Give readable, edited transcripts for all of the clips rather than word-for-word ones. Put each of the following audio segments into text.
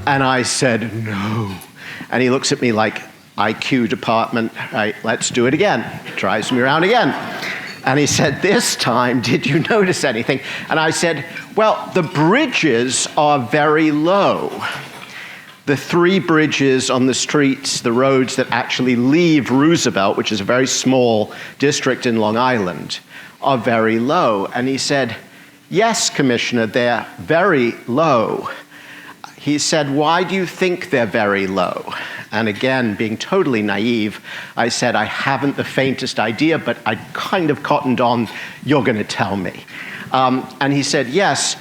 And I said, no. And he looks at me like, IQ department, right, let's do it again. Tries me around again. And he said, this time, did you notice anything? And I said, well, the bridges are very low. The 3 bridges on the streets, the roads that actually leave Roosevelt, which is a very small district in Long Island, are very low. And he said, yes, Commissioner, they're very low. He said, why do you think they're very low? And again, being totally naive, I said, I haven't the faintest idea, but I kind of cottoned on, you're going to tell me. And he said, yes,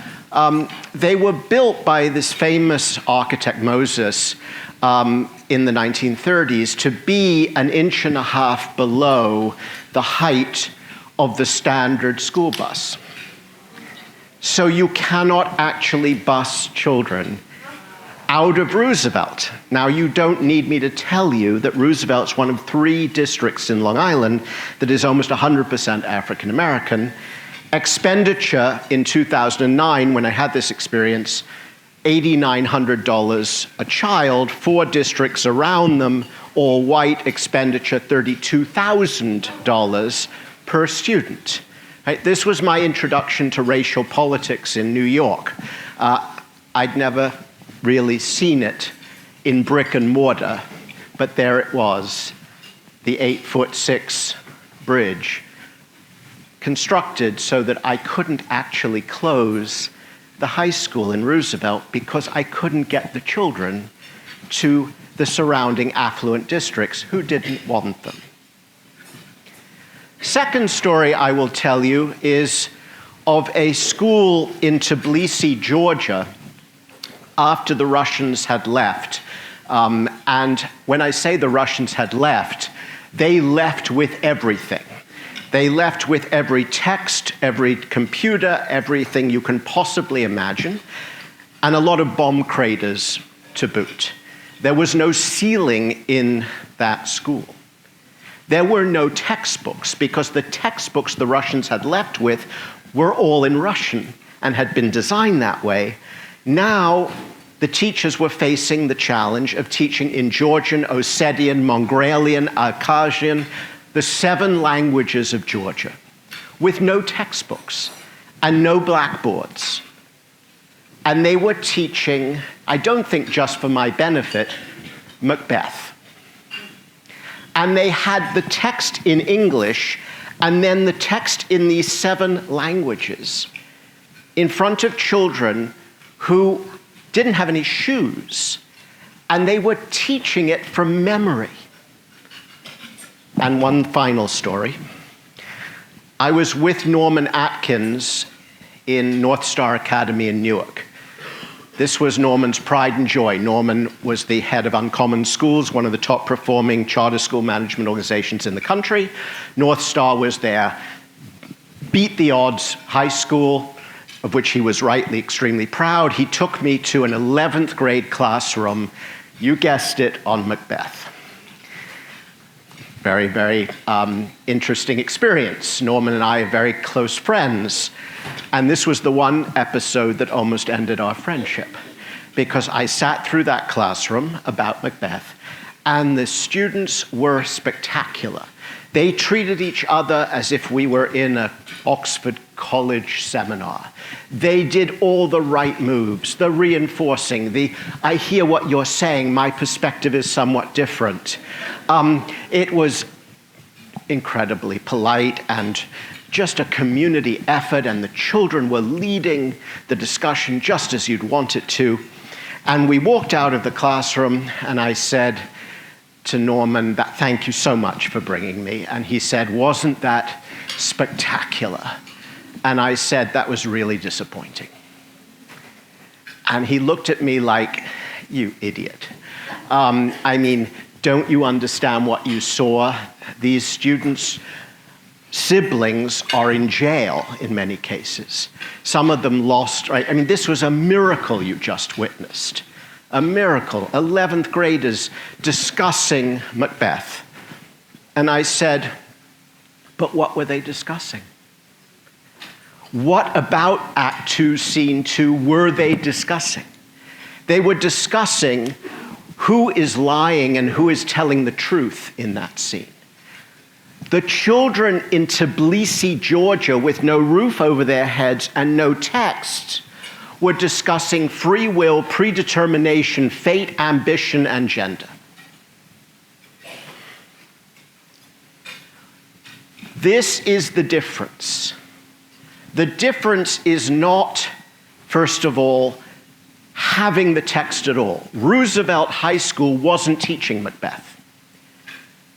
they were built by this famous architect, Moses, in the 1930s to be 1.5 inches below the height of the standard school bus. So you cannot actually bus children out of Roosevelt. Now, you don't need me to tell you that Roosevelt's one of 3 districts in Long Island that is almost 100% African American. Expenditure in 2009, when I had this experience, $8,900 a child, 4 districts around them, all white, expenditure $32,000 per student. Right? This was my introduction to racial politics in New York. I'd never really seen it in brick and mortar, but there it was, the 8'6" bridge, constructed so that I couldn't actually close the high school in Roosevelt because I couldn't get the children to the surrounding affluent districts who didn't want them. Second story I will tell you is of a school in Tbilisi, Georgia, after the Russians had left. And when I say the Russians had left, they left with everything. They left with every text, every computer, everything you can possibly imagine, and a lot of bomb craters to boot. There was no ceiling in that school. There were no textbooks because the textbooks the Russians had left with were all in Russian and had been designed that way. Now, the teachers were facing the challenge of teaching in Georgian, Ossetian, Mongolian, Abkhazian, the 7 languages of Georgia, with no textbooks and no blackboards. And they were teaching, I don't think just for my benefit, Macbeth. And they had the text in English and then the text in these 7 languages in front of children who didn't have any shoes, and they were teaching it from memory. And one final story. I was with Norman Atkins in North Star Academy in Newark. This was Norman's pride and joy. Norman was the head of Uncommon Schools, one of the top performing charter school management organizations in the country. North Star was their beat the odds high school, of which he was rightly extremely proud. He took me to an 11th grade classroom, you guessed it, on Macbeth. Very, very interesting experience. Norman and I are very close friends. And this was the one episode that almost ended our friendship, because I sat through that classroom about Macbeth, and the students were spectacular. They treated each other as if we were in an Oxford College seminar. They did all the right moves, the reinforcing, the I hear what you're saying, my perspective is somewhat different. It was incredibly polite and just a community effort, and the children were leading the discussion just as you'd want it to. And we walked out of the classroom, and I said to Norman, thank you so much for bringing me. And he said, wasn't that spectacular? And I said, that was really disappointing. And he looked at me like, you idiot. I mean, don't you understand what you saw? These students' siblings are in jail in many cases. Some of them lost, right? I mean, this was a miracle you just witnessed. A miracle. 11th graders discussing Macbeth. And I said, but what were they discussing? What about Act 2, Scene 2 were they discussing? They were discussing who is lying and who is telling the truth in that scene. The children in Tbilisi, Georgia, with no roof over their heads and no text, were discussing free will, predetermination, fate, ambition, and gender. This is the difference. The difference is not, first of all, having the text at all. Roosevelt High School wasn't teaching Macbeth.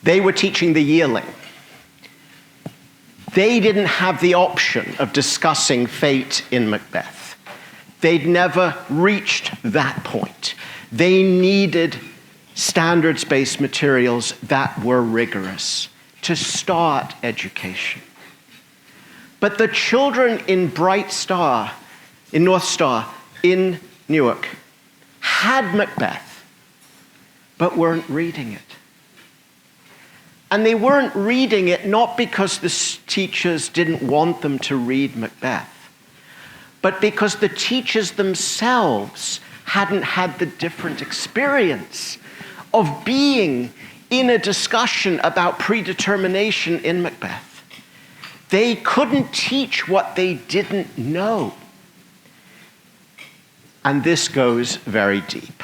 They were teaching the yearling. They didn't have the option of discussing fate in Macbeth. They'd never reached that point. They needed standards-based materials that were rigorous to start education. But the children in North Star, in Newark, had Macbeth, but weren't reading it. And they weren't reading it not because the teachers didn't want them to read Macbeth, but because the teachers themselves hadn't had the different experience of being in a discussion about predetermination in Macbeth. They couldn't teach what they didn't know. And this goes very deep.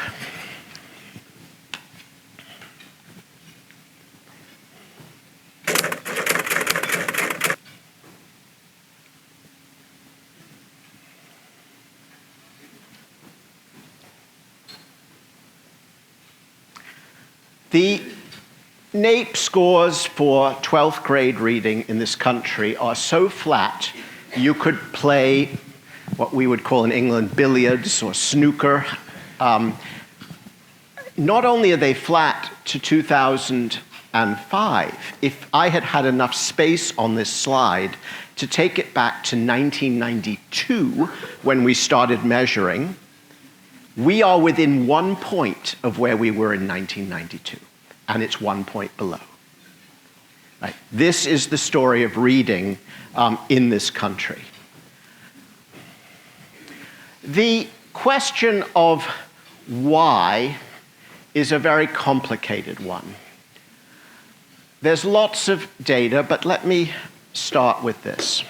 The NAEP scores for 12th grade reading in this country are so flat, you could play what we would call in England billiards or snooker. Not only are they flat to 2005, if I had had enough space on this slide to take it back to 1992, when we started measuring, we are within 1 point of where we were in 1992, and it's 1 point below. Right? This is the story of reading in this country. The question of why is a very complicated one. There's lots of data, but let me start with this.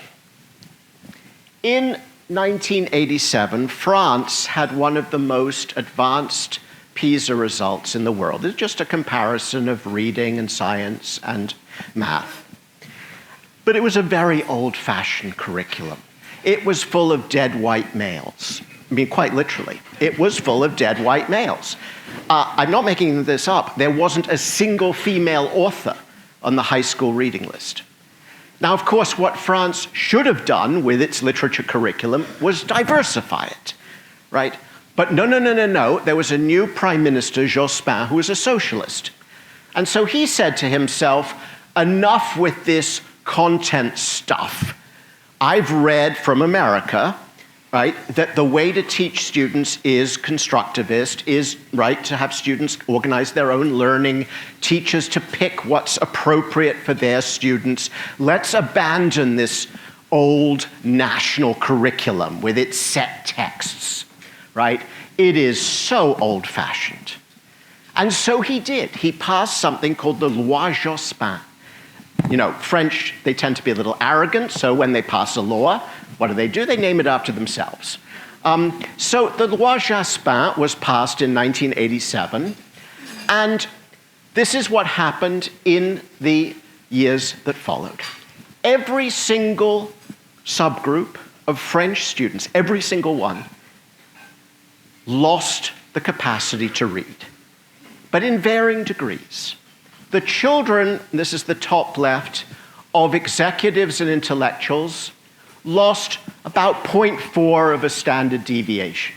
In 1987, France had one of the most advanced PISA results in the world. It's just a comparison of reading and science and math. But it was a very old-fashioned curriculum. It was full of dead white males. I mean, quite literally. It was full of dead white males. I'm not making this up. There wasn't a single female author on the high school reading list. Now, of course, what France should have done with its literature curriculum was diversify it, right? But no. There was a new prime minister, Jospin, who was a socialist. And so he said to himself, enough with this content stuff. I've read from America, right, that the way to teach students is constructivist, is, right, to have students organize their own learning, teachers to pick what's appropriate for their students. Let's abandon this old national curriculum with its set texts, right? It is so old-fashioned. And so he did. He passed something called the Loi Jospin. You know, French, they tend to be a little arrogant, so when they pass a law, what do? They name it after themselves. So the Loi Jospin was passed in 1987, and this is what happened in the years that followed. Every single subgroup of French students, every single one, lost the capacity to read, but in varying degrees. The children, this is the top left, of executives and intellectuals lost about 0.4 of a standard deviation.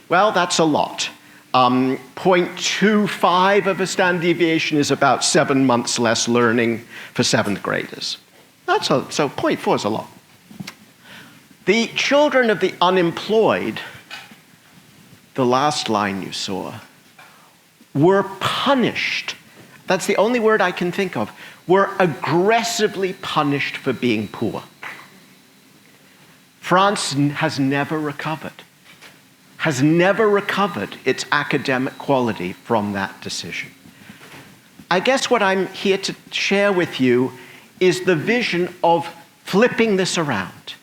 Well, that's a lot. 0.25 of a standard deviation is about 7 months less learning for 7th graders. So 0.4 is a lot. The children of the unemployed, the last line you saw, were punished. That's the only word I can think of. Were aggressively punished for being poor. France has never recovered has never recovered its academic quality from that decision. I guess what I'm here to share with you is the vision of flipping this around.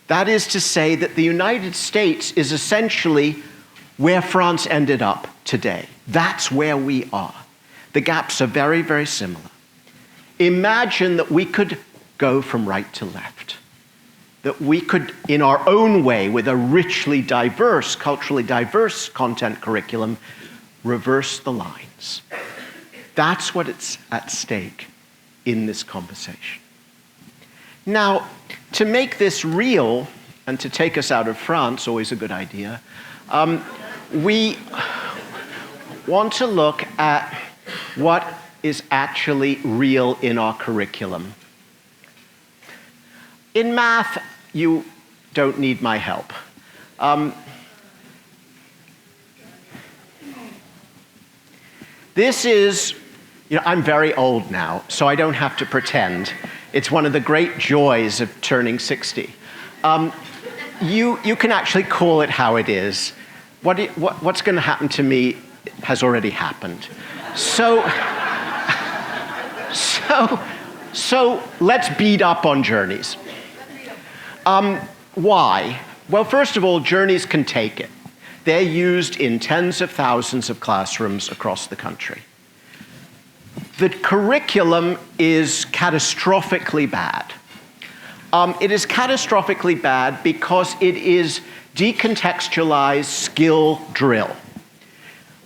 That is to say that the United States is essentially where France ended up today. That's where we are. The gaps are very, very similar. Imagine that we could go from right to left. That we could, in our own way, with a richly diverse, culturally diverse content curriculum, reverse the lines. That's what is at stake in this conversation. Now, to make this real, and to take us out of France, always a good idea, we want to look at what is actually real in our curriculum. In math, you don't need my help. This is, I'm very old now, so I don't have to pretend. It's one of the great joys of turning 60. You can actually call it how it is. What's going to happen to me has already happened. So let's beat up on journeys. Why? Well, first of all, journeys can take it. They're used in tens of thousands of classrooms across the country. The curriculum is catastrophically bad. It is catastrophically bad because it is decontextualized skill drill.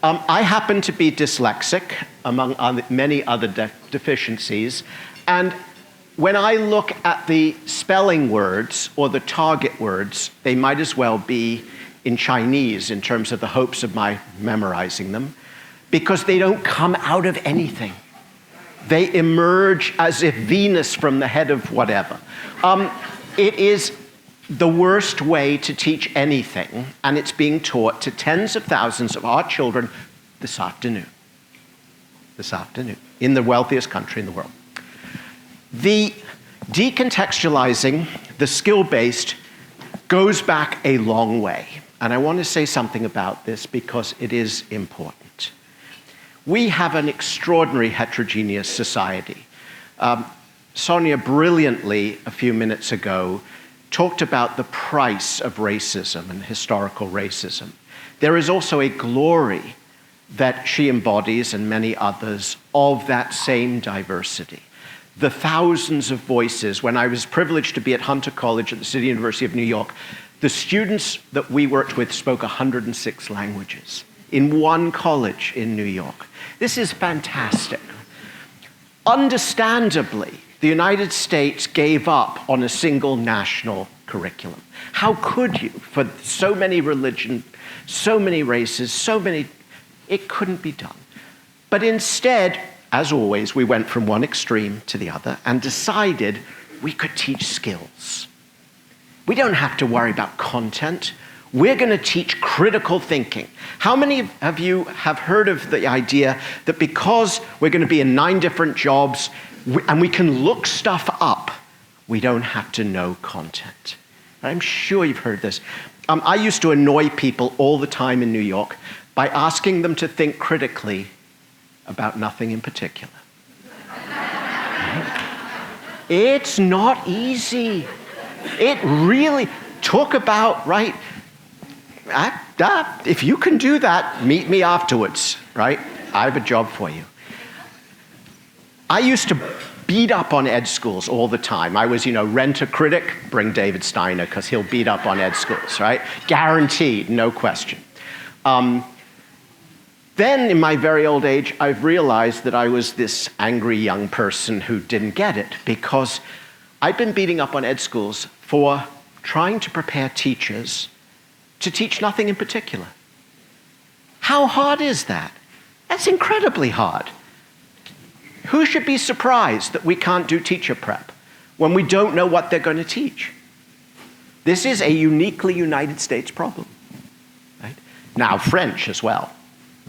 I happen to be dyslexic, among many other deficiencies, and when I look at the spelling words or the target words, they might as well be in Chinese in terms of the hopes of my memorizing them, because they don't come out of anything. They emerge as if Venus from the head of whatever. It is the worst way to teach anything, and it's being taught to tens of thousands of our children this afternoon, in the wealthiest country in the world. The decontextualizing, the skill-based, goes back a long way. And I want to say something about this because it is important. We have an extraordinary heterogeneous society. Sonia brilliantly, a few minutes ago, talked about the price of racism and historical racism. There is also a glory that she embodies, and many others, of that same diversity. The thousands of voices. When I was privileged to be at Hunter College at the City University of New York, the students that we worked with spoke 106 languages in one college in New York. This is fantastic. Understandably, the United States gave up on a single national curriculum. How could you? For so many religions, so many races, it couldn't be done. But instead, as always, we went from one extreme to the other and decided we could teach skills. We don't have to worry about content. We're going to teach critical thinking. How many of you have heard of the idea that because we're going to be in 9 different jobs and we can look stuff up, we don't have to know content? I'm sure you've heard this. I used to annoy people all the time in New York by asking them to think critically about nothing in particular. It's not easy. It really, talk about, right? If you can do that, meet me afterwards, right? I have a job for you. I used to beat up on ed schools all the time. I was, rent a critic, bring David Steiner, because he'll beat up on ed schools, right? Guaranteed, no question. Then, in my very old age, I've realized that I was this angry young person who didn't get it, because I've been beating up on ed schools for trying to prepare teachers to teach nothing in particular. How hard is that? That's incredibly hard. Who should be surprised that we can't do teacher prep when we don't know what they're going to teach? This is a uniquely United States problem. Right? Now, French as well.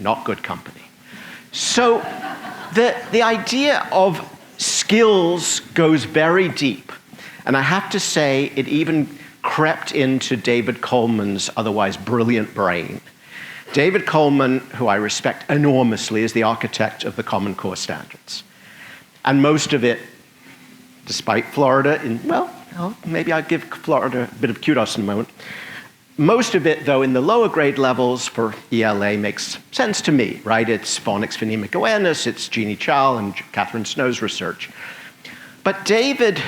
Not good company. So the idea of skills goes very deep. And I have to say, it even crept into David Coleman's otherwise brilliant brain. David Coleman, who I respect enormously, is the architect of the Common Core standards. And most of it, despite Florida, maybe I'll give Florida a bit of kudos in a moment. Most of it, though, in the lower grade levels for ELA makes sense to me, right? It's phonics phonemic awareness, it's Jeannie Chow and Catherine Snow's research. But David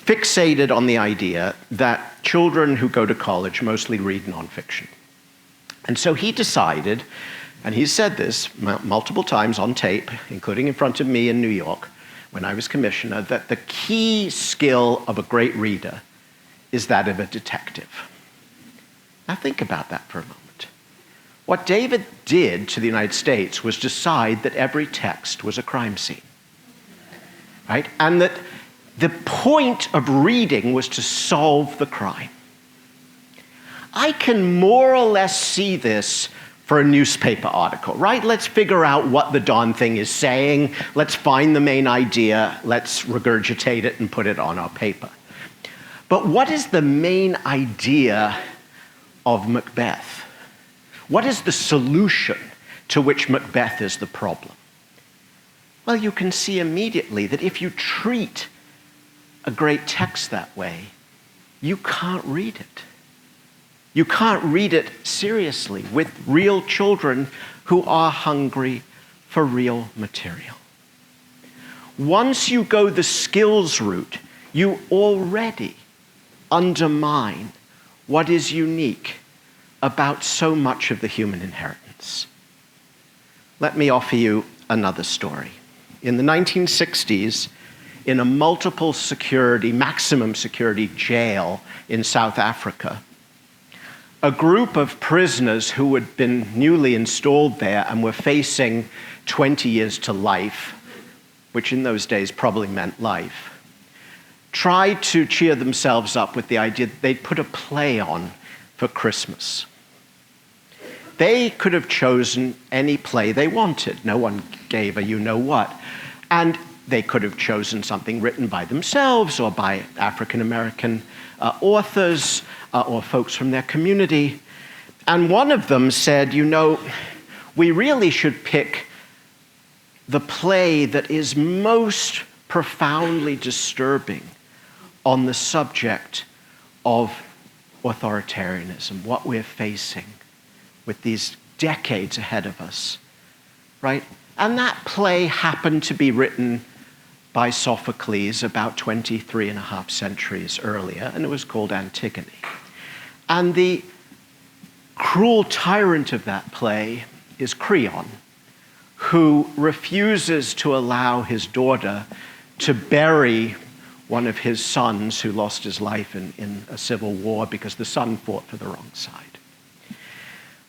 fixated on the idea that children who go to college mostly read nonfiction. And so he decided, and he said this multiple times on tape, including in front of me in New York when I was commissioner, that the key skill of a great reader is that of a detective. Now think about that for a moment. What David did to the United States was decide that every text was a crime scene, right? And that the point of reading was to solve the crime. I can more or less see this for a newspaper article, right? Let's figure out what the darn thing is saying. Let's find the main idea. Let's regurgitate it and put it on our paper. But what is the main idea of Macbeth? What is the solution to which Macbeth is the problem? Well, you can see immediately that if you treat a great text that way, you can't read it. You can't read it seriously with real children who are hungry for real material. Once you go the skills route, you already undermine what is unique about so much of the human inheritance. Let me offer you another story. In the 1960s, in a multiple security, maximum security jail in South Africa, a group of prisoners who had been newly installed there and were facing 20 years to life, which in those days probably meant life, tried to cheer themselves up with the idea that they'd put a play on for Christmas. They could have chosen any play they wanted. No one gave a you-know-what. And they could have chosen something written by themselves or by African-American authors or folks from their community. And one of them said, we really should pick the play that is most profoundly disturbing on the subject of authoritarianism, what we're facing with these decades ahead of us, right? And that play happened to be written by Sophocles about 23 and a half centuries earlier, and it was called Antigone. And the cruel tyrant of that play is Creon, who refuses to allow his daughter to bury one of his sons who lost his life in a civil war because the son fought for the wrong side.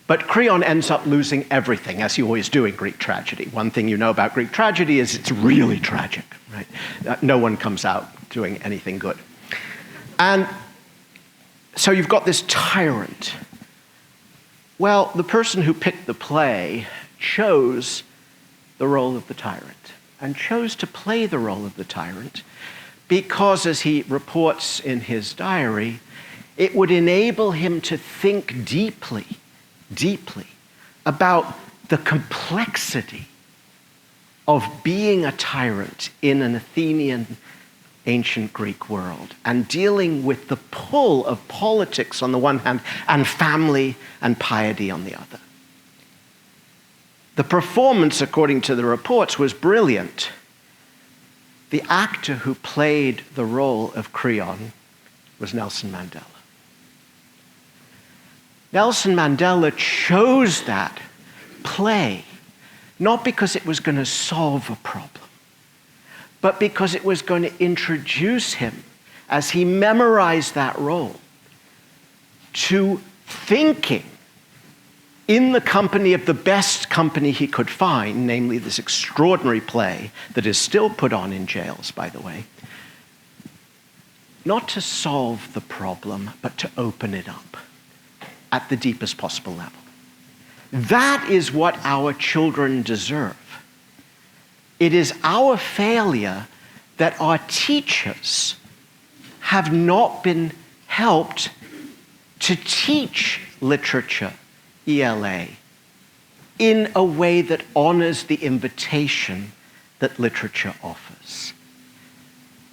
But Creon ends up losing everything, as you always do in Greek tragedy. One thing you know about Greek tragedy is it's really tragic, right? No one comes out doing anything good. And so you've got this tyrant. Well, the person who picked the play chose the role of the tyrant and chose to play the role of the tyrant because, as he reports in his diary, it would enable him to think deeply about the complexity of being a tyrant in an Athenian ancient Greek world and dealing with the pull of politics on the one hand and family and piety on the other. The performance, according to the reports, was brilliant. The actor who played the role of Creon was Nelson Mandela. Nelson Mandela chose that play not because it was going to solve a problem, but because it was going to introduce him, as he memorized that role, to thinking in the company of the best company he could find, namely this extraordinary play that is still put on in jails, by the way, not to solve the problem, but to open it up at the deepest possible level. That is what our children deserve. It is our failure that our teachers have not been helped to teach literature, ELA, in a way that honors the invitation that literature offers.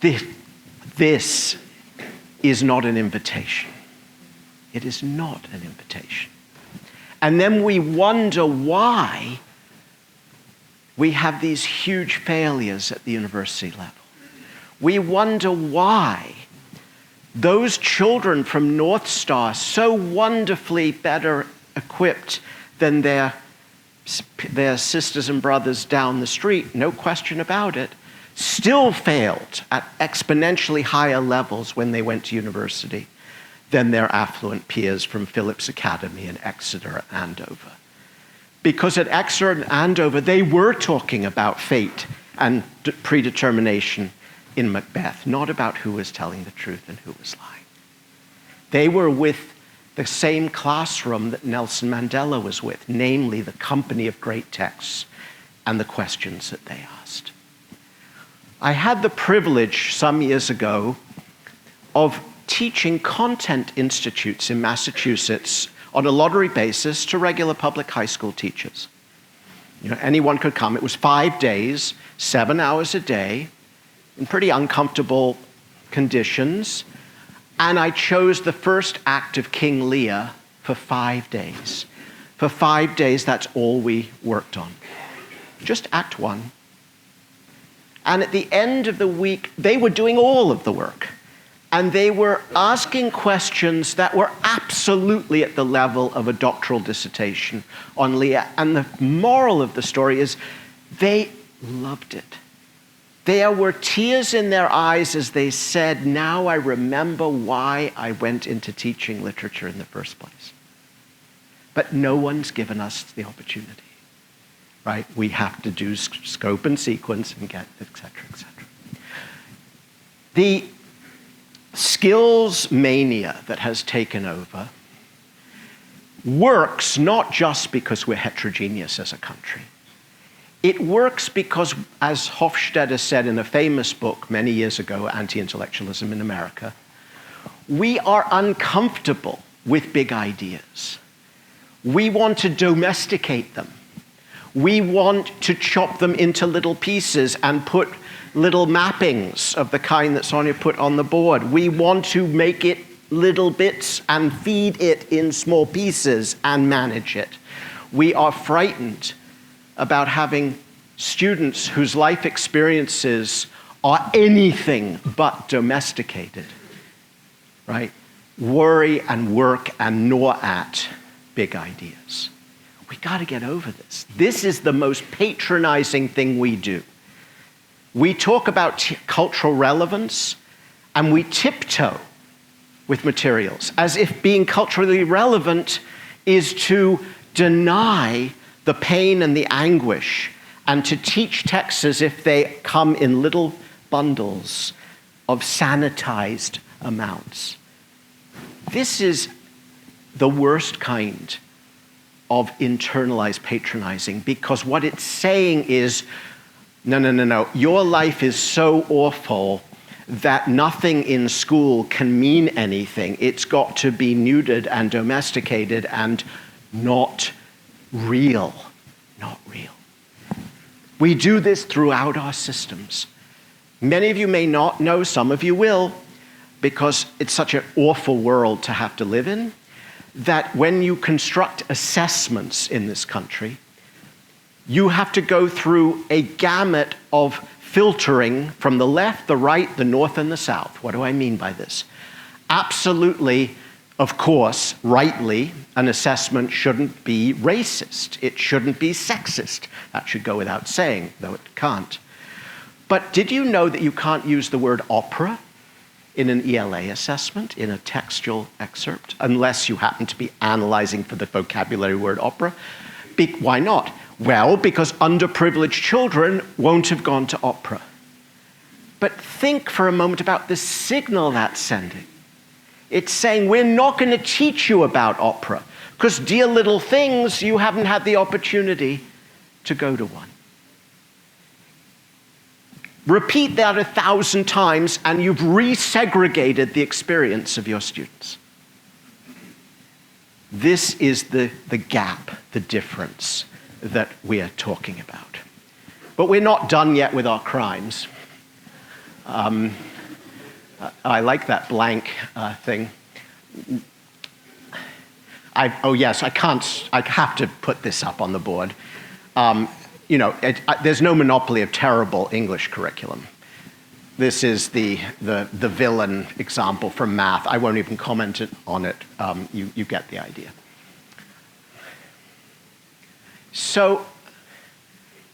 This is not an invitation. It is not an invitation. And then we wonder why we have these huge failures at the university level. We wonder why those children from North Star, so wonderfully better equipped than their sisters and brothers down the street, no question about it, still failed at exponentially higher levels when they went to university than their affluent peers from Phillips Academy in Exeter and Andover. Because at Exeter and Andover, they were talking about fate and predetermination in Macbeth, not about who was telling the truth and who was lying. They were with the same classroom that Nelson Mandela was with, namely the company of great texts and the questions that they asked. I had the privilege some years ago of teaching content institutes in Massachusetts on a lottery basis to regular public high school teachers. Anyone could come. It was 5 days, 7 hours a day, in pretty uncomfortable conditions. And I chose the first act of King Lear for 5 days. For 5 days, that's all we worked on. Just Act 1. And at the end of the week, they were doing all of the work. And they were asking questions that were absolutely at the level of a doctoral dissertation on Lear. And the moral of the story is they loved it. There were tears in their eyes as they said, now I remember why I went into teaching literature in the first place. But no one's given us the opportunity, right? We have to do scope and sequence and get, et cetera, et cetera. The skills mania that has taken over works not just because we're heterogeneous as a country. It works because, as Hofstadter said in a famous book many years ago, Anti-Intellectualism in America, we are uncomfortable with big ideas. We want to domesticate them. We want to chop them into little pieces and put little mappings of the kind that Sonia put on the board. We want to make it little bits and feed it in small pieces and manage it. We are frightened about having students whose life experiences are anything but domesticated, right? Worry and work and gnaw at big ideas. We got to get over this. This is the most patronizing thing we do. We talk about cultural relevance and we tiptoe with materials as if being culturally relevant is to deny the pain and the anguish, and to teach texts as if they come in little bundles of sanitized amounts. This is the worst kind of internalized patronizing, because what it's saying is, no, your life is so awful that nothing in school can mean anything. It's got to be neutered and domesticated and not real, not real. We do this throughout our systems. Many of you may not know, some of you will, because it's such an awful world to have to live in, that when you construct assessments in this country, you have to go through a gamut of filtering from the left, the right, the north, and the south. What do I mean by this? Absolutely, of course, rightly, an assessment shouldn't be racist. It shouldn't be sexist. That should go without saying, though it can't. But did you know that you can't use the word opera in an ELA assessment, in a textual excerpt, unless you happen to be analyzing for the vocabulary word opera? Why not? Well, because underprivileged children won't have gone to opera. But think for a moment about the signal that's sending. It's saying, we're not going to teach you about opera, because, dear little things, you haven't had the opportunity to go to one. Repeat that 1,000 times, and you've resegregated the experience of your students. This is the gap, the difference that we are talking about. But we're not done yet with our crimes. I like that blank thing. Oh yes, I have to put this up on the board. There's no monopoly of terrible English curriculum. This is the villain example from math. I won't even comment on it. You get the idea. So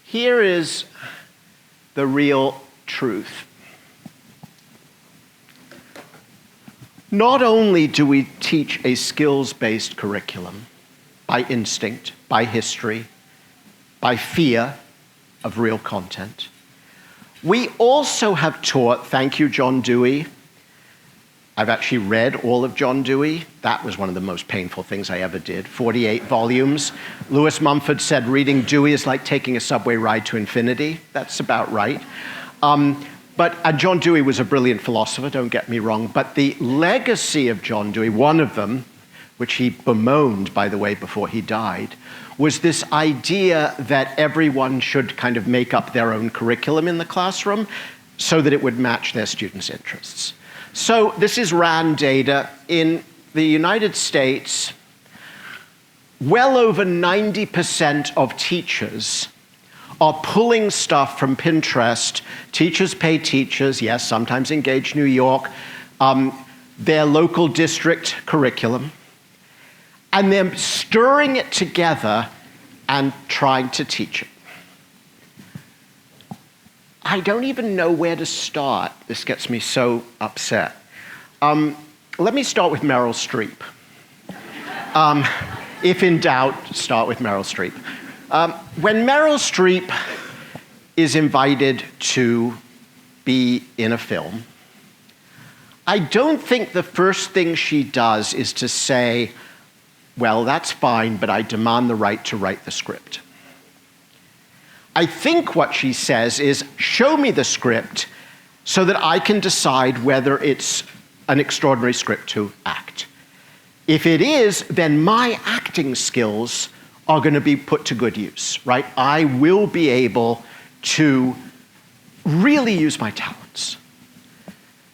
here is the real truth. Not only do we teach a skills-based curriculum by instinct, by history, by fear of real content, we also have taught, thank you, John Dewey. I've actually read all of John Dewey. That was one of the most painful things I ever did. 48 volumes. Lewis Mumford said reading Dewey is like taking a subway ride to infinity. That's about right. But John Dewey was a brilliant philosopher, don't get me wrong, but the legacy of John Dewey, one of them, which he bemoaned, by the way, before he died, was this idea that everyone should kind of make up their own curriculum in the classroom so that it would match their students' interests. So this is RAND data. In the United States, well over 90% of teachers are pulling stuff from Pinterest. Teachers pay teachers, yes, sometimes Engage New York, their local district curriculum, and they're stirring it together and trying to teach it. I don't even know where to start. This gets me so upset. Let me start with Meryl Streep. If in doubt, start with Meryl Streep. When Meryl Streep is invited to be in a film, I don't think the first thing she does is to say, well, that's fine, but I demand the right to write the script. I think what she says is, show me the script so that I can decide whether it's an extraordinary script to act. If it is, then my acting skills are going to be put to good use, right? I will be able to really use my talents.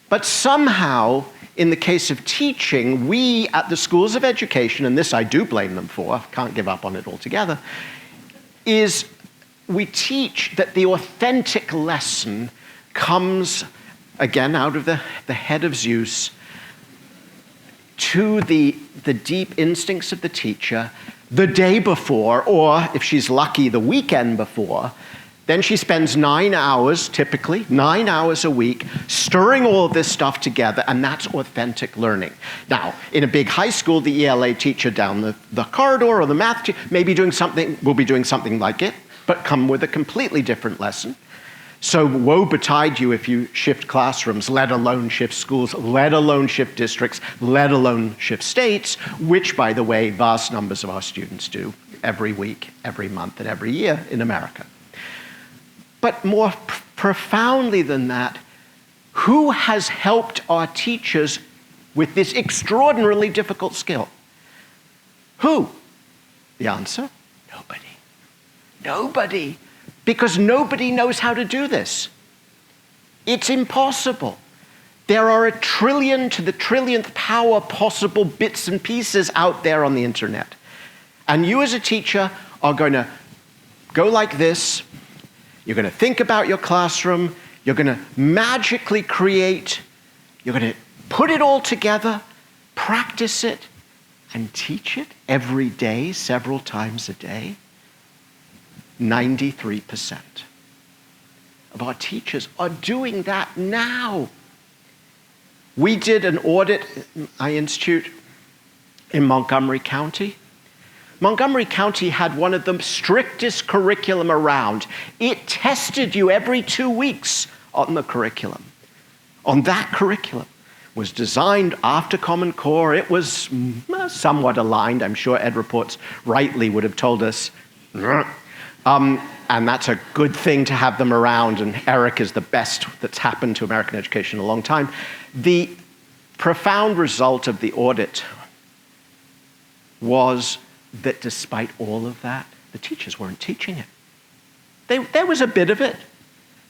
But somehow, in the case of teaching, we at the schools of education, and this I do blame them for, can't give up on it altogether, is we teach that the authentic lesson comes, again, out of the head of Zeus, to the deep instincts of the teacher the day before, or if she's lucky, the weekend before. Then she spends 9 hours, typically, 9 hours a week, stirring all of this stuff together, and that's authentic learning. Now, in a big high school, the ELA teacher down the corridor or the math teacher will be doing something like it, but come with a completely different lesson. So woe betide you if you shift classrooms, let alone shift schools, let alone shift districts, let alone shift states, which, by the way, vast numbers of our students do every week, every month, and every year in America. But more profoundly than that, who has helped our teachers with this extraordinarily difficult skill? Who? The answer? Nobody. Nobody. Because nobody knows how to do this. It's impossible. There are 1 trillion to the trillionth power possible bits and pieces out there on the internet. And you as a teacher are going to go like this. You're going to think about your classroom. You're going to magically create. You're going to put it all together, practice it, and teach it every day, several times a day. 93% of our teachers are doing that now. We did an audit at my institute in Montgomery County. Montgomery County had one of the strictest curriculum around. It tested you every 2 weeks on the curriculum. On that curriculum. It was designed after Common Core. It was somewhat aligned. I'm sure Ed Reports rightly would have told us. And And that's a good thing to have them around, and Eric is the best that's happened to American education in a long time. The profound result of the audit was that despite all of that, the teachers weren't teaching it. There was a bit of it,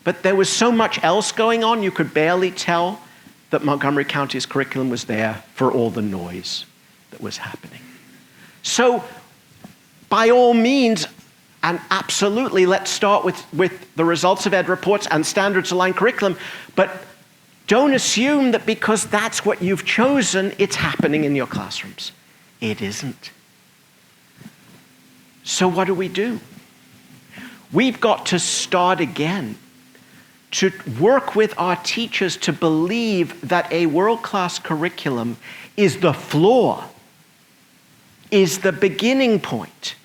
but there was so much else going on, you could barely tell that Montgomery County's curriculum was there for all the noise that was happening. So, by all means, and absolutely, let's start with the results of ed reports and standards-aligned curriculum, but don't assume that because that's what you've chosen, it's happening in your classrooms. It isn't. So what do? We've got to start again to work with our teachers to believe that a world-class curriculum is the floor, is the beginning point.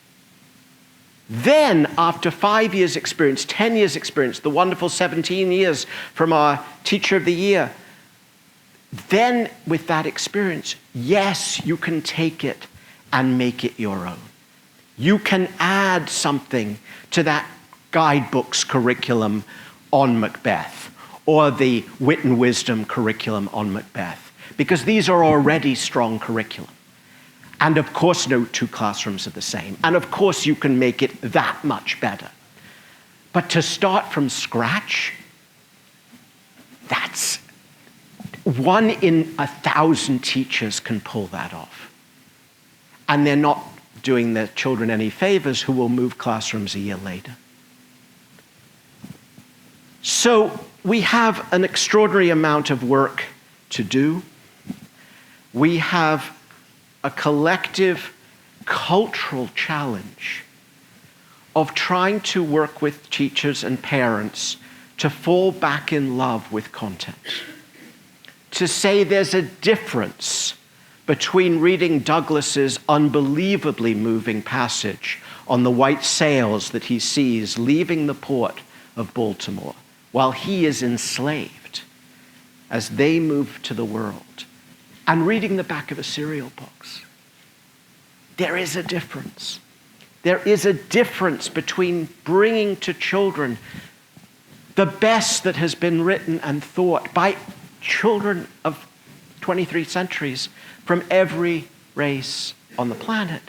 Then, after 5 years experience, 10 years experience, the wonderful 17 years from our Teacher of the Year, then with that experience, yes, you can take it and make it your own. You can add something to that guidebook's curriculum on Macbeth, or the Wit and Wisdom curriculum on Macbeth, because these are already strong curriculum. And of course, no two classrooms are the same. And of course, you can make it that much better. But to start from scratch, that's 1 in 1,000 teachers can pull that off. And they're not doing their children any favors who will move classrooms a year later. So we have an extraordinary amount of work to do. We have a collective cultural challenge of trying to work with teachers and parents to fall back in love with content. To say there's a difference between reading Douglas's unbelievably moving passage on the white sails that he sees leaving the port of Baltimore while he is enslaved as they move to the world, and reading the back of a cereal box. There is a difference. There is a difference between bringing to children the best that has been written and thought by children of 23 centuries from every race on the planet,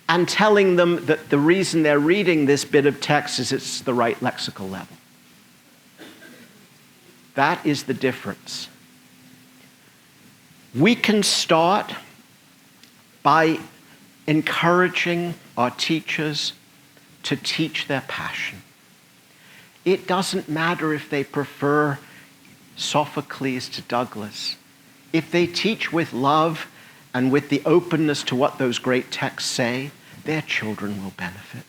and telling them that the reason they're reading this bit of text is it's the right lexical level. That is the difference. We can start by encouraging our teachers to teach their passion. It doesn't matter if they prefer Sophocles to Douglas. If they teach with love and with the openness to what those great texts say, their children will benefit.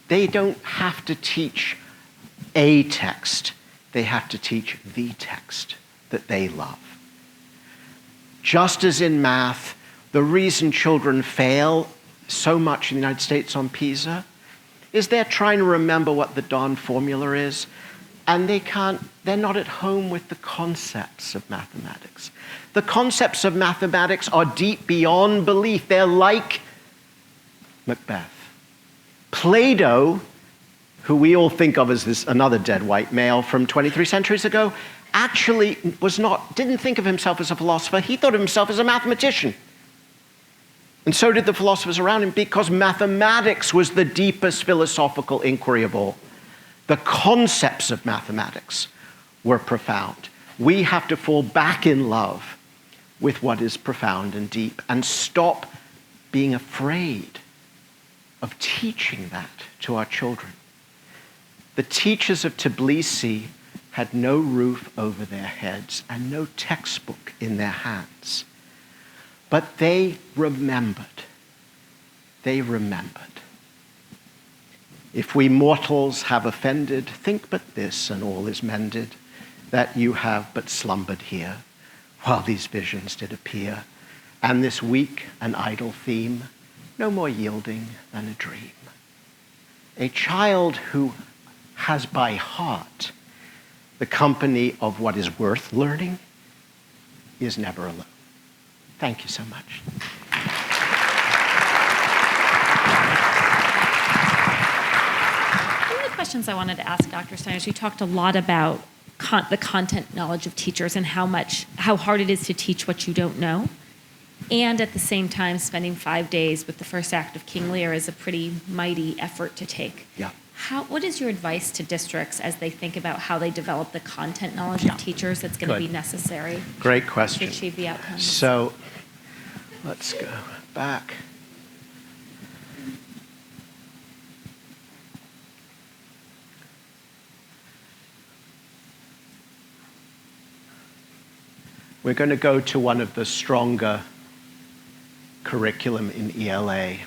They don't have to teach a text. They have to teach the text that they love. Just as in math, the reason children fail so much in the United States on PISA is they're trying to remember what the Don formula is, and they're not at home with the concepts of mathematics. The concepts of mathematics are deep beyond belief. They're like Macbeth. Plato, who we all think of as this another dead white male from 23 centuries ago, actually didn't think of himself as a philosopher. He thought of himself as a mathematician. And so did the philosophers around him, because mathematics was the deepest philosophical inquiry of all. The concepts of mathematics were profound. We have to fall back in love with what is profound and deep and stop being afraid of teaching that to our children. The teachers of Tbilisi had no roof over their heads and no textbook in their hands. But they remembered. They remembered. If we mortals have offended, think but this, and all is mended, that you have but slumbered here, while these visions did appear, and this weak and idle theme, no more yielding than a dream. A child who has by heart the company of what is worth learning is never alone. Thank you so much. questions I wanted to ask Dr. Steiner is you talked a lot about the content knowledge of teachers and how hard it is to teach what you don't know. And at the same time, spending 5 days with the first act of King Lear is a pretty mighty effort to take. Yeah. What is your advice to districts as they think about how they develop the content knowledge of teachers that's going to be necessary Great question. to achieve the outcomes? So let's go back. We're going to go to one of the stronger curriculum in ELA.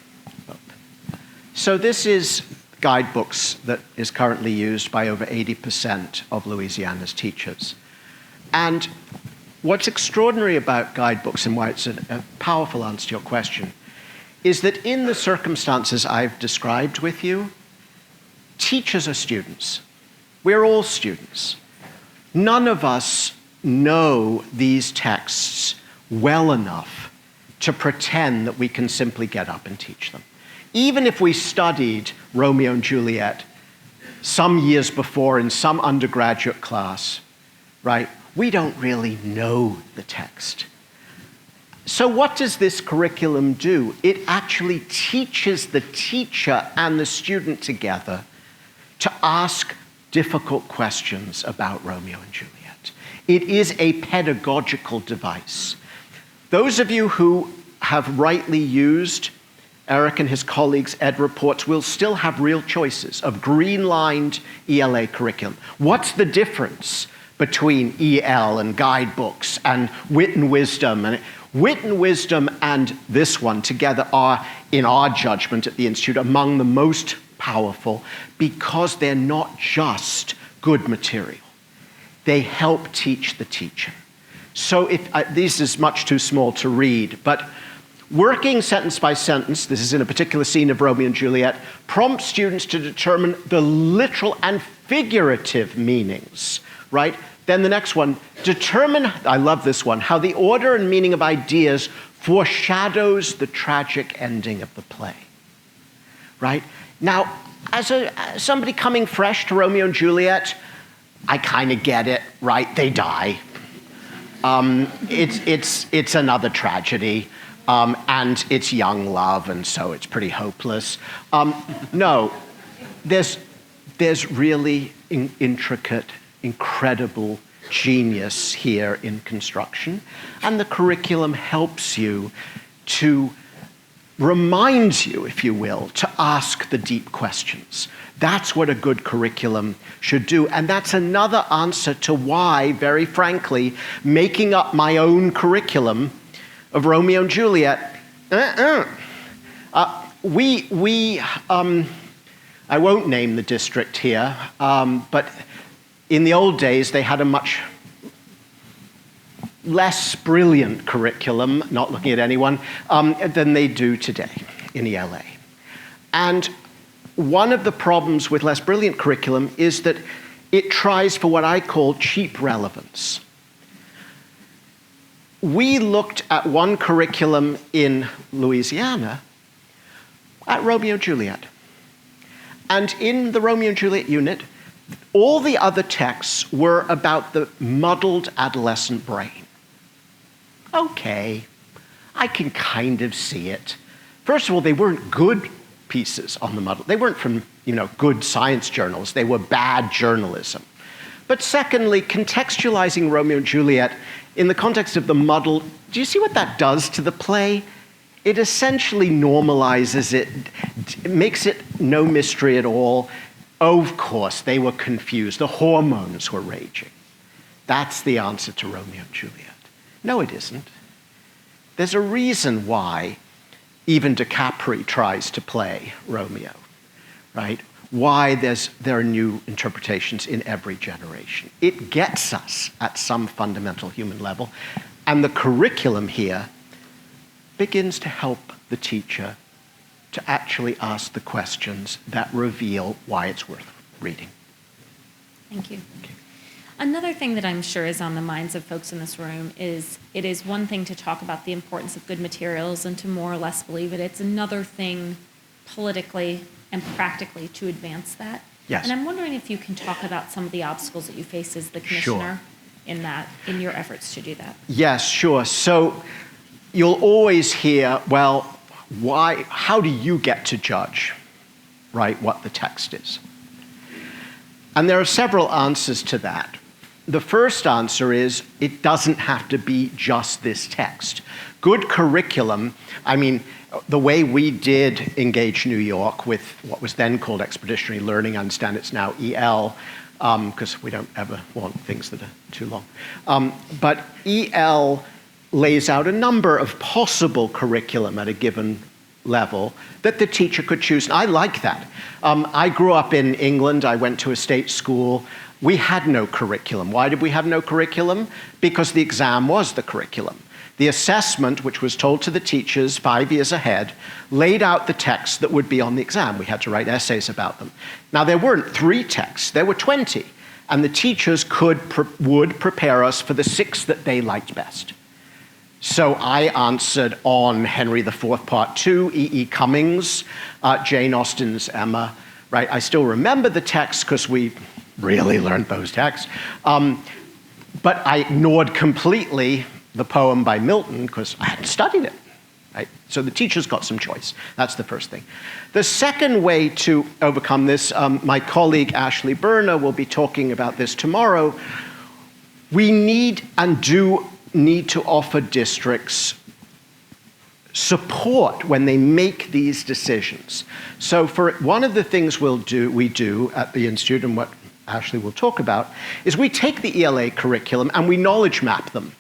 So this is guidebooks that is currently used by over 80% of Louisiana's teachers. And what's extraordinary about guidebooks and why it's a powerful answer to your question is that in the circumstances I've described with you, teachers are students. We're all students. None of us know these texts well enough to pretend that we can simply get up and teach them. Even if we studied Romeo and Juliet some years before in some undergraduate class, right, we don't really know the text. So what does this curriculum do? It actually teaches the teacher and the student together to ask difficult questions about Romeo and Juliet. It is a pedagogical device. Those of you who have rightly used Eric and his colleagues' ed reports will still have real choices of green-lined ELA curriculum. What's the difference between EL and guidebooks and wit and wisdom? And wit and wisdom and this one together are, in our judgment at the Institute, among the most powerful because they're not just good material. They help teach the teacher. So this is much too small to read, but working sentence by sentence, this is in a particular scene of Romeo and Juliet, prompts students to determine the literal and figurative meanings, right? Then the next one, determine, I love this one, how the order and meaning of ideas foreshadows the tragic ending of the play, right? Now, as somebody coming fresh to Romeo and Juliet, I kind of get it, right? They die. It's another tragedy. And it's young love, and so it's pretty hopeless. No, there's really intricate, incredible genius here in construction, and the curriculum helps you to remind you, if you will, to ask the deep questions. That's what a good curriculum should do, and that's another answer to why, very frankly, making up my own curriculum of Romeo and Juliet. I won't name the district here, but in the old days, they had a much less brilliant curriculum, not looking at anyone, than they do today in ELA. And one of the problems with less brilliant curriculum is that it tries for what I call cheap relevance. We looked at one curriculum in Louisiana at Romeo and Juliet. And in the Romeo and Juliet unit, all the other texts were about the muddled adolescent brain. Okay, I can kind of see it. First of all, they weren't good pieces on the muddle. They weren't from, good science journals. They were bad journalism. But secondly, contextualizing Romeo and Juliet in the context of the muddle, do you see what that does to the play? It essentially normalizes it, makes it no mystery at all. Oh, of course, they were confused. The hormones were raging. That's the answer to Romeo and Juliet. No, it isn't. There's a reason why even DiCaprio tries to play Romeo, right? Why there are new interpretations in every generation. It gets us at some fundamental human level, and the curriculum here begins to help the teacher to actually ask the questions that reveal why it's worth reading. Thank you. Okay. Another thing that I'm sure is on the minds of folks in this room is it is one thing to talk about the importance of good materials and to more or less believe it. It's another thing politically and practically to advance that. Yes. And I'm wondering if you can talk about some of the obstacles that you face as the commissioner in your efforts to do that. Yes, sure. So you'll always hear, well, how do you get to judge, right, what the text is? And there are several answers to that. The first answer is it doesn't have to be just this text. Good curriculum, I mean, the way we did engage New York with what was then called expeditionary learning, I understand it's now EL, because we don't ever want things that are too long. But EL lays out a number of possible curriculum at a given level that the teacher could choose. And I like that. I grew up in England. I went to a state school. We had no curriculum. Why did we have no curriculum? Because the exam was the curriculum. The assessment, which was told to the teachers 5 years ahead, laid out the texts that would be on the exam. We had to write essays about them. Now, there weren't 3 texts. There were 20. And the teachers would prepare us for the 6 that they liked best. So I answered on Henry IV, Part 2, E.E. Cummings, Jane Austen's Emma. Right? I still remember the text because we really learned those texts. But I ignored completely the poem by Milton because I hadn't studied it. Right? So the teachers got some choice. That's the first thing. The second way to overcome this, my colleague Ashley Berner will be talking about this tomorrow. We need and do need to offer districts support when they make these decisions. So for one of the things we do at the Institute, and what Ashley will talk about, is we take the ELA curriculum and we knowledge map them.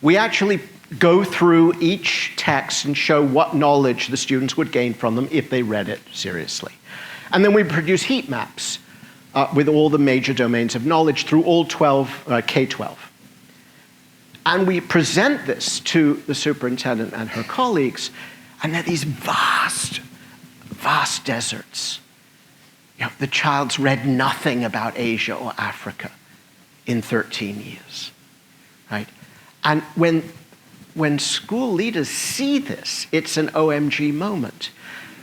We actually go through each text and show what knowledge the students would gain from them if they read it seriously. And then we produce heat maps with all the major domains of knowledge through all K-12. And we present this to the superintendent and her colleagues, and they're these vast, vast deserts. You know, the child's read nothing about Asia or Africa in 13 years, right? And when school leaders see this, it's an OMG moment.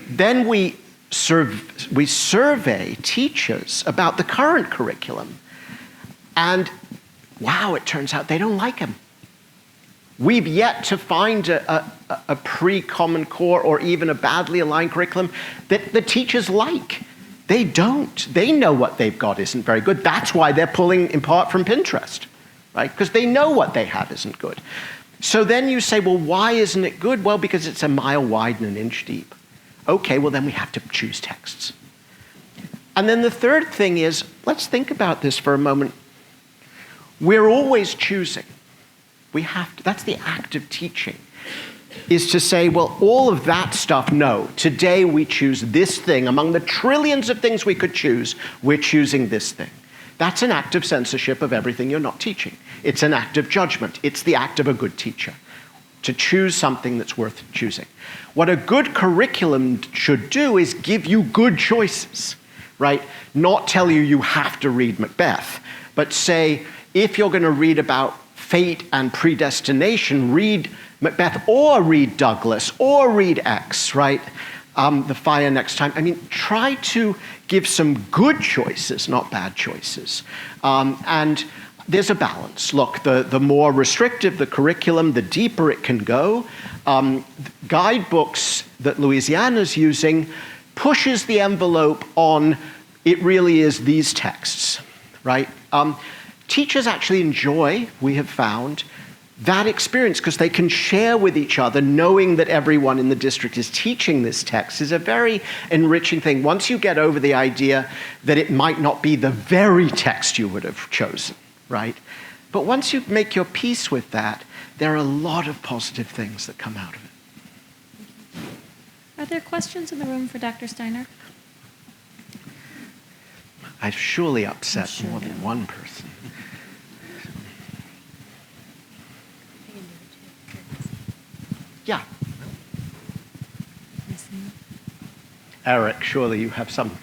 Then we survey teachers about the current curriculum, and wow, it turns out they don't like them. We've yet to find a pre-Common Core or even a badly aligned curriculum that the teachers like. They don't. They know what they've got isn't very good. That's why they're pulling in part from Pinterest, right? Because they know what they have isn't good. So then you say, well, why isn't it good? Well, because it's a mile wide and an inch deep. Okay, well, then we have to choose texts. And then the third thing is, let's think about this for a moment. We're always choosing. We have to, that's the act of teaching, is to say, well, all of that stuff, no. Today we choose this thing. Among the trillions of things we could choose, we're choosing this thing. That's an act of censorship of everything you're not teaching. It's an act of judgment. It's the act of a good teacher, to choose something that's worth choosing. What a good curriculum should do is give you good choices, right? Not tell you you have to read Macbeth, but say, if you're going to read about fate and predestination, read Macbeth or read Douglas or read X, right? The Fire next time. I mean, try to give some good choices, not bad choices. And there's a balance. Look, the more restrictive the curriculum, the deeper it can go. Guidebooks that Louisiana's using pushes the envelope on, it really is these texts, right? Teachers actually enjoy, we have found, that experience because they can share with each other. Knowing that everyone in the district is teaching this text is a very enriching thing. Once you get over the idea that it might not be the very text you would have chosen, right? But once you make your peace with that, there are a lot of positive things that come out of it. Are there questions in the room for Dr. Steiner? I've surely upset more than one person. Yeah. Eric, surely you have some.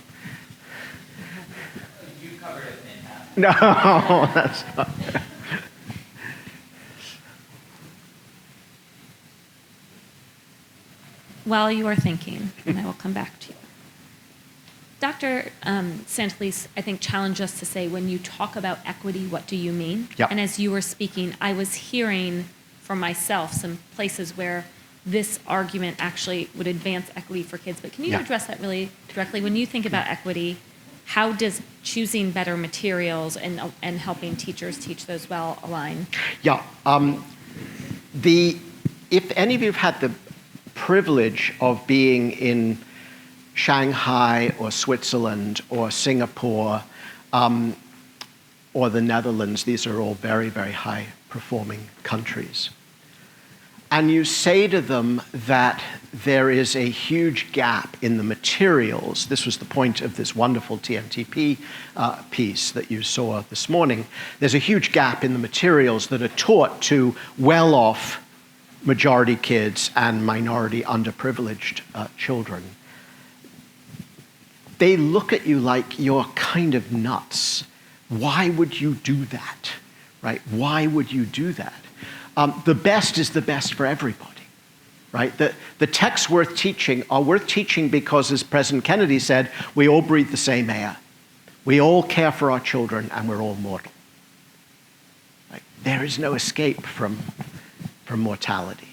You covered it in half. No, that's not. While you are thinking, and I will come back to you. Dr. Santalese, I think, challenged us to say, when you talk about equity, what do you mean? Yep. And as you were speaking, I was hearing for myself some places where this argument actually would advance equity for kids. But can you address that really directly? When you think about equity, how does choosing better materials and helping teachers teach those well align? Yeah. If any of you have had the privilege of being in Shanghai or Switzerland or Singapore or the Netherlands, these are all very, very high-performing countries, and you say to them that there is a huge gap in the materials. This was the point of this wonderful TMTP piece that you saw this morning. There's a huge gap in the materials that are taught to well-off majority kids and minority underprivileged children. They look at you like you're kind of nuts. Why would you do that, right? Why would you do that? The best is the best for everybody, right? The texts worth teaching are worth teaching because, as President Kennedy said, we all breathe the same air. We all care for our children, and we're all mortal. Right? There is no escape from mortality.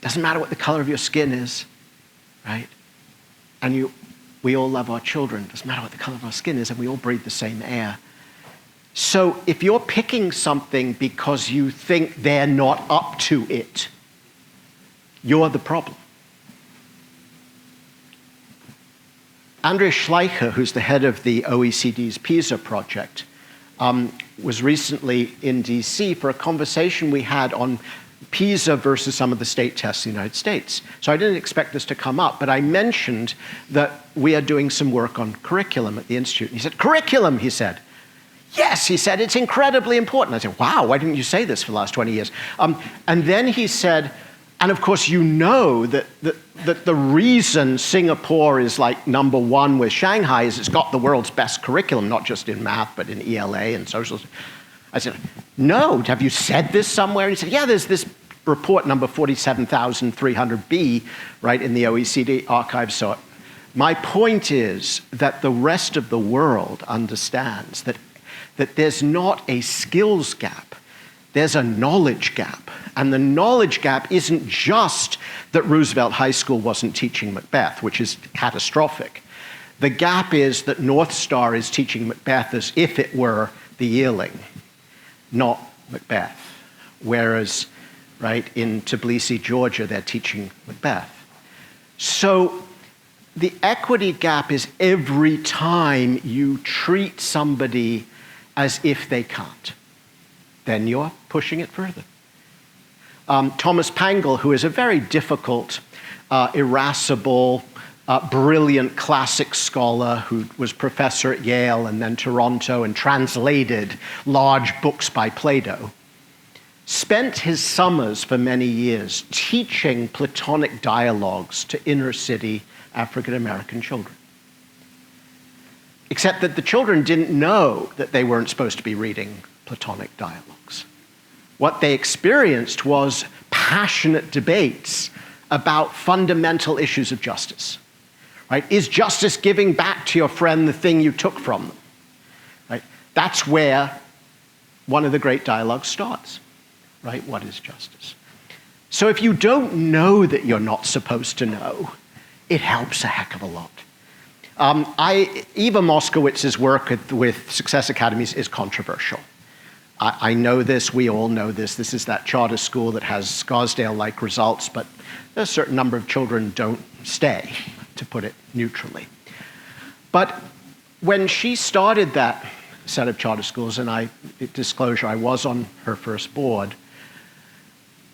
Doesn't matter what the color of your skin is, right? And we all love our children. Doesn't matter what the color of our skin is, and we all breathe the same air. So if you're picking something because you think they're not up to it, you're the problem. Andreas Schleicher, who's the head of the OECD's PISA project, was recently in DC for a conversation we had on PISA versus some of the state tests in the United States. So I didn't expect this to come up, but I mentioned that we are doing some work on curriculum at the Institute. And he said, curriculum, he said. Yes, he said, it's incredibly important. I said, wow, why didn't you say this for the last 20 years? And then he said, and of course you know that the reason Singapore is like number one with Shanghai is it's got the world's best curriculum, not just in math, but in ELA and social. I said, no, have you said this somewhere? And he said, yeah, there's this report number 47,300B, right, in the OECD archive. So my point is that the rest of the world understands that there's not a skills gap, there's a knowledge gap. And the knowledge gap isn't just that Roosevelt High School wasn't teaching Macbeth, which is catastrophic. The gap is that North Star is teaching Macbeth as if it were the Yearling, not Macbeth. Whereas, right, in Tbilisi, Georgia, they're teaching Macbeth. So the equity gap is every time you treat somebody as if they can't, then you're pushing it further. Thomas Pangle, who is a very difficult, irascible, brilliant classic scholar who was professor at Yale and then Toronto and translated large books by Plato, spent his summers for many years teaching Platonic dialogues to inner city African-American children. Except that the children didn't know that they weren't supposed to be reading Platonic dialogues. What they experienced was passionate debates about fundamental issues of justice. Right? Is justice giving back to your friend the thing you took from them? Right? That's where one of the great dialogues starts. Right? What is justice? So if you don't know that you're not supposed to know, it helps a heck of a lot. Eva Moskowitz's work with Success Academies is controversial. I know this, we all know this. This is that charter school that has Scarsdale-like results, but a certain number of children don't stay, to put it neutrally. But when she started that set of charter schools, and disclosure, I was on her first board,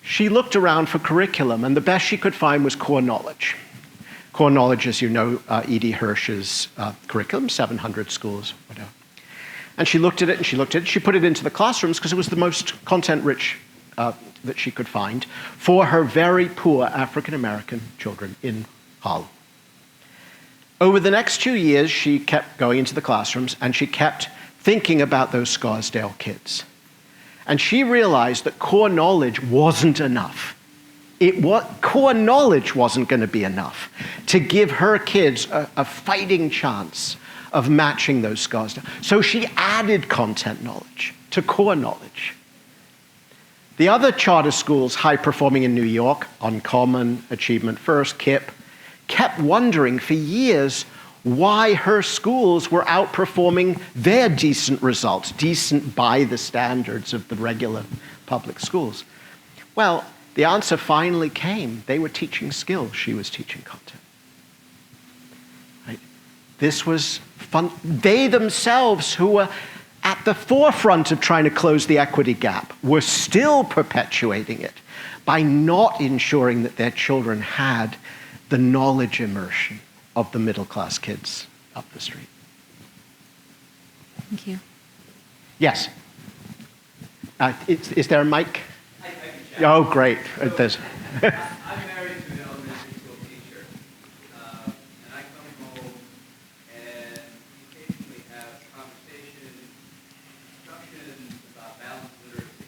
she looked around for curriculum, and the best she could find was core knowledge. Core knowledge, as you know, E.D. Hirsch's curriculum, 700 schools, whatever. And she looked at it, and she looked at it. She put it into the classrooms because it was the most content-rich that she could find for her very poor African-American children in Harlem. Over the next 2 years, she kept going into the classrooms, and she kept thinking about those Scarsdale kids. And she realized that core knowledge wasn't enough. Core knowledge wasn't going to be enough to give her kids a fighting chance of matching those scars down. So she added content knowledge to core knowledge. The other charter schools high performing in New York, Uncommon, Achievement First, KIPP, kept wondering for years why her schools were outperforming their decent results, decent by the standards of the regular public schools. Well, the answer finally came. They were teaching skills, she was teaching content. Right? This was fun. They themselves, who were at the forefront of trying to close the equity gap, were still perpetuating it by not ensuring that their children had the knowledge immersion of the middle-class kids up the street. Thank you. Yes. Is there a mic? I can chat. Oh, great. There's... I'm married to an elementary school teacher, and I come home and we occasionally have conversations, instructions about balanced literacy.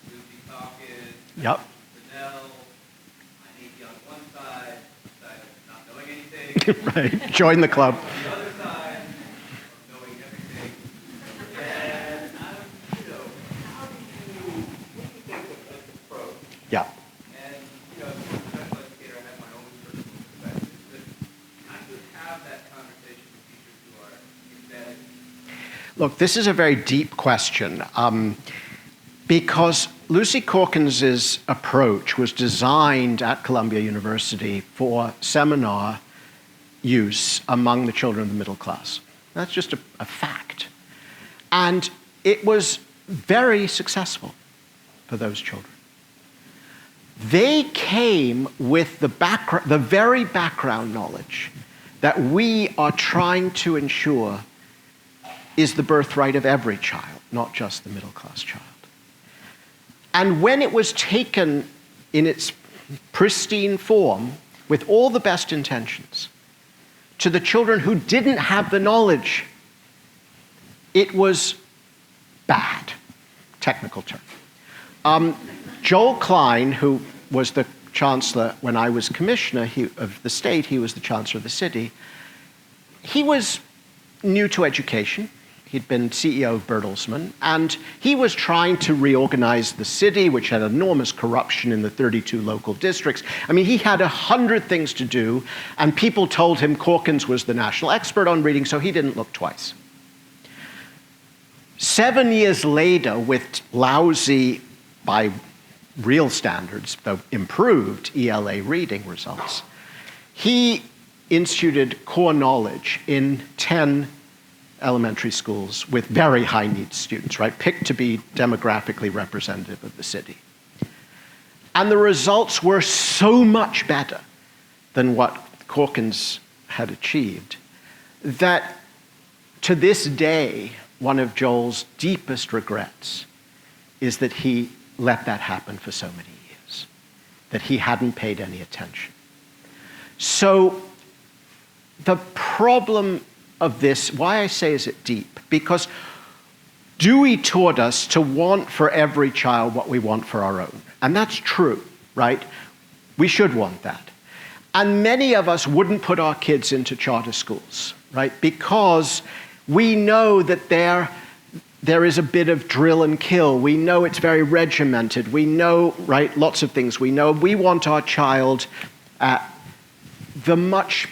We'll be talking. Yep. Fidel, I need you on one side of not knowing anything. Right. Join the club. The other side of knowing everything. And how do you think of this approach? Yeah. And, as a professional educator, I have my own personal perspectives, but how do you have that conversation with teachers who are embedded? Look, this is a very deep question because Lucy Corkins's approach was designed at Columbia University for seminar use among the children of the middle class. That's just a fact. And it was very successful for those children. They came with the very background knowledge that we are trying to ensure is the birthright of every child, not just the middle-class child. And when it was taken in its pristine form, with all the best intentions, to the children who didn't have the knowledge, it was bad, technical term. Joel Klein, who was the chancellor when I was commissioner of the state, he was the chancellor of the city, he was new to education. He'd been CEO of Bertelsmann, and he was trying to reorganize the city, which had enormous corruption in the 32 local districts. I mean, he had 100 things to do, and people told him Corkins was the national expert on reading, so he didn't look twice. 7 years later, with lousy, by real standards, though improved ELA reading results, he instituted core knowledge in 10 elementary schools with very high needs students, right? Picked to be demographically representative of the city. And the results were so much better than what Corkins had achieved that to this day, one of Joel's deepest regrets is that he let that happen for so many years, that he hadn't paid any attention. So the problem of this, why I say is it deep? Because Dewey taught us to want for every child what we want for our own. And that's true, right? We should want that. And many of us wouldn't put our kids into charter schools, right? Because we know that there is a bit of drill and kill. We know it's very regimented. We know, right, lots of things we know. We want our child at the much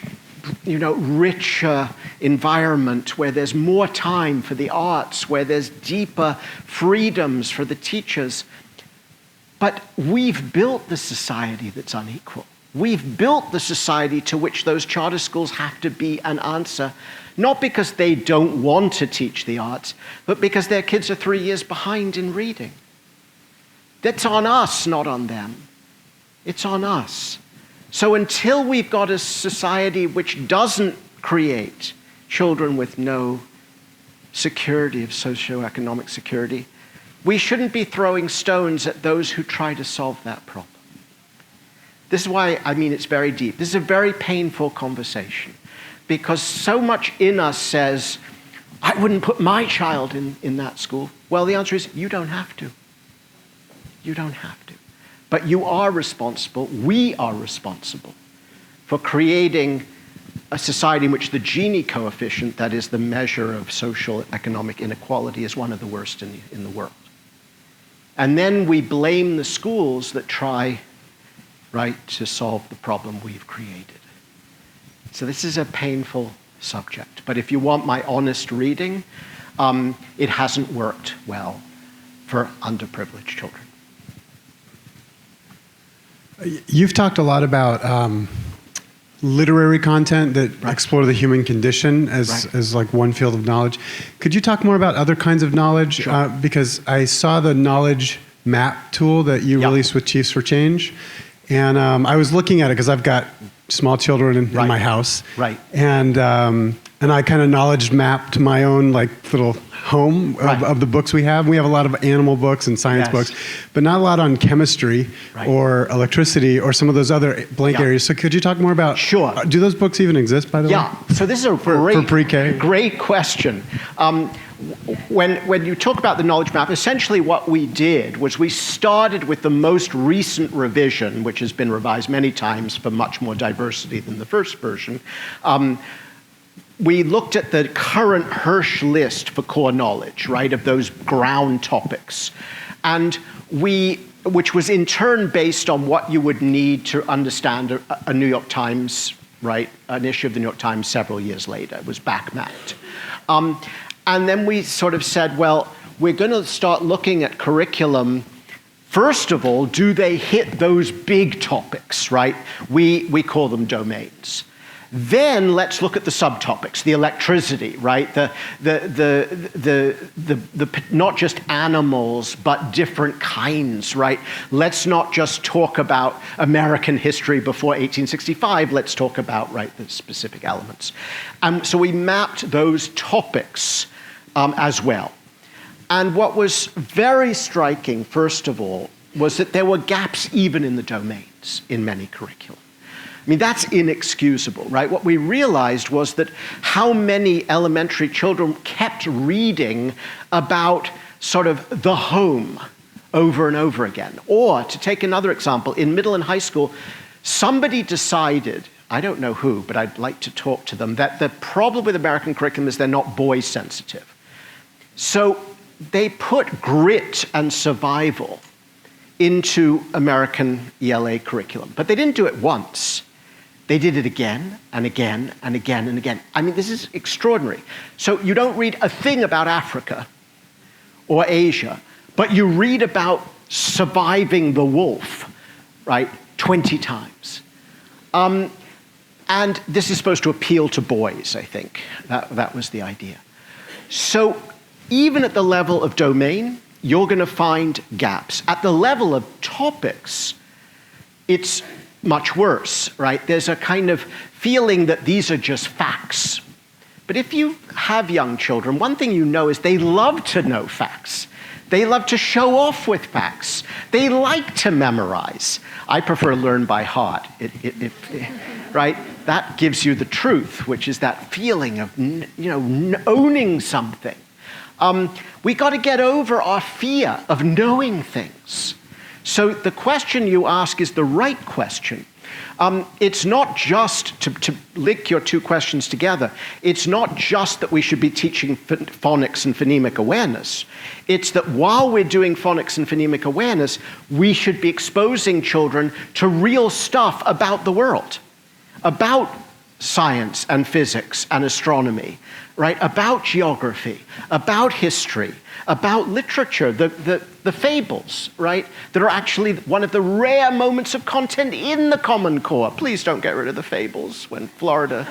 richer environment where there's more time for the arts, where there's deeper freedoms for the teachers. But we've built the society that's unequal. We've built the society to which those charter schools have to be an answer, not because they don't want to teach the arts, but because their kids are 3 years behind in reading. That's on us, not on them. It's on us. So until we've got a society which doesn't create children with no security of socioeconomic security, we shouldn't be throwing stones at those who try to solve that problem. This is why, it's very deep. This is a very painful conversation because so much in us says, I wouldn't put my child in that school. Well, the answer is you don't have to. You don't have to. But you are responsible, we are responsible for creating a society in which the Gini coefficient, that is the measure of social economic inequality, is one of the worst in the world. And then we blame the schools that try, right, to solve the problem we've created. So this is a painful subject. But if you want my honest reading, it hasn't worked well for underprivileged children. You've talked a lot about literary content that explore the human condition as like one field of knowledge. Could you talk more about other kinds of knowledge? Sure. Because I saw the knowledge map tool that you released with Chiefs for Change. And I was looking at it because I've got small children in my house. Right. And I kind of knowledge mapped my own like little home of the books we have. We have a lot of animal books and science books, but not a lot on chemistry or electricity or some of those other blank areas. So could you talk more about, do those books even exist, by the way? Yeah, so this is a for pre-K? Great question. When you talk about the knowledge map, essentially what we did was we started with the most recent revision, which has been revised many times for much more diversity than the first version. We looked at the current Hirsch list for core knowledge, right, of those ground topics. And which was in turn based on what you would need to understand a New York Times, right, an issue of the New York Times several years later. It was back mapped. And then we sort of said, well, we're going to start looking at curriculum. First of all, do they hit those big topics, right? We call them domains. Then let's look at the subtopics, the electricity, right? The not just animals, but different kinds, right? Let's not just talk about American history before 1865. Let's talk about, right, the specific elements. So we mapped those topics as well. And what was very striking, first of all, was that there were gaps even in the domains in many curricula. I mean, that's inexcusable, right? What we realized was that how many elementary children kept reading about sort of the home over and over again. Or, to take another example, in middle and high school, somebody decided, I don't know who, but I'd like to talk to them, that the problem with American curriculum is they're not boy sensitive. So they put grit and survival into American ELA curriculum, but they didn't do it once. They did it again and again and again and again. I mean, this is extraordinary. So you don't read a thing about Africa or Asia, but you read about surviving the wolf, right, 20 times. And this is supposed to appeal to boys, I think. That was the idea. So even at the level of domain, you're going to find gaps. At the level of topics, it's much worse, right? There's a kind of feeling that these are just facts. But if you have young children, one thing you know is they love to know facts. They love to show off with facts. They like to memorize. I prefer learn by heart, right? That gives you the truth, which is that feeling of, owning something. We got to get over our fear of knowing things. So the question you ask is the right question. It's not just, to link your two questions together, it's not just that we should be teaching phonics and phonemic awareness. It's that while we're doing phonics and phonemic awareness, we should be exposing children to real stuff about the world, about science and physics and astronomy, right? About geography, about history, about literature, the fables, right? That are actually one of the rare moments of content in the Common Core. Please don't get rid of the fables when Florida.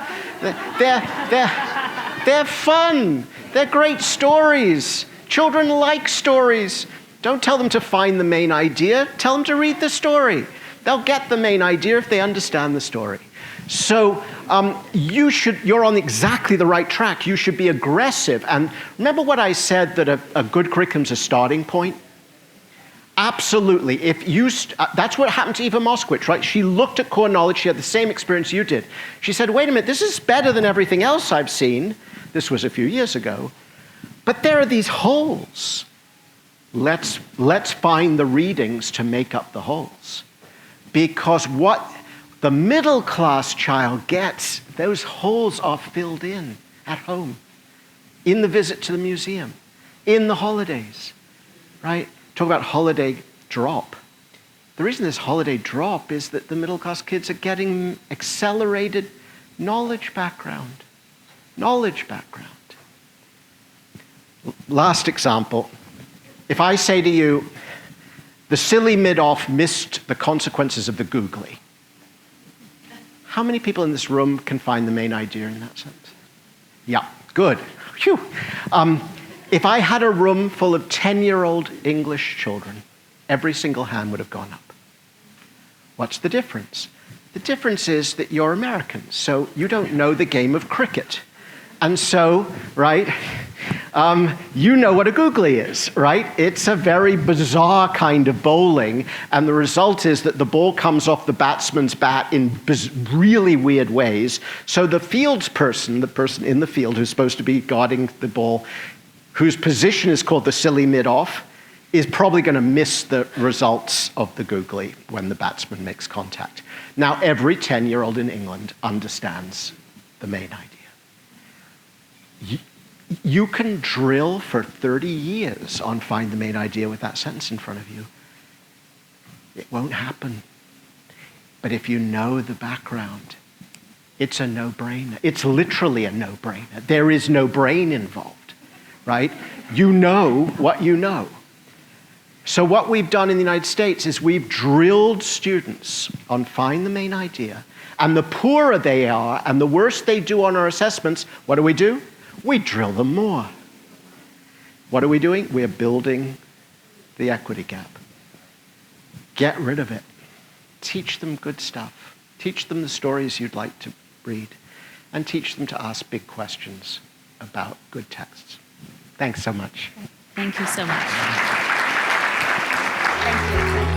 They're fun. They're great stories. Children like stories. Don't tell them to find the main idea. Tell them to read the story. They'll get the main idea if they understand the story. So you're on exactly the right track. You should be aggressive. And remember what I said, that a good curriculum's a starting point? Absolutely. That's what happened to Eva Moskowitz, right? She looked at core knowledge. She had the same experience you did. She said, wait a minute, this is better than everything else I've seen. This was a few years ago. But there are these holes. Let's find the readings to make up the holes. Because The middle class child gets those holes are filled in at home, in the visit to the museum, in the holidays, right? Talk about holiday drop. The reason there's holiday drop is that the middle class kids are getting accelerated knowledge background. Knowledge background. Last example. If I say to you, the silly mid-off missed the consequences of the googly, how many people in this room can find the main idea in that sense? Yeah, good. Phew. If I had a room full of 10-year-old English children, every single hand would have gone up. What's the difference? The difference is that you're Americans, so you don't know the game of cricket. And so, right, you know what a googly is, right? It's a very bizarre kind of bowling, and the result is that the ball comes off the batsman's bat in really weird ways. So the fields person, the person in the field who's supposed to be guarding the ball, whose position is called the silly mid-off, is probably going to miss the results of the googly when the batsman makes contact. Now, every 10-year-old in England understands the main idea. You can drill for 30 years on find the main idea with that sentence in front of you. It won't happen. But if you know the background, it's a no-brainer. It's literally a no-brainer. There is no brain involved, right? You know what you know. So what we've done in the United States is we've drilled students on find the main idea, and the poorer they are and the worse they do on our assessments, what do? We drill them more. What are we doing? We're building the equity gap. Get rid of it. Teach them good stuff. Teach them the stories you'd like to read, and teach them to ask big questions about good texts. Thanks so much. Thank you so much. Thank you.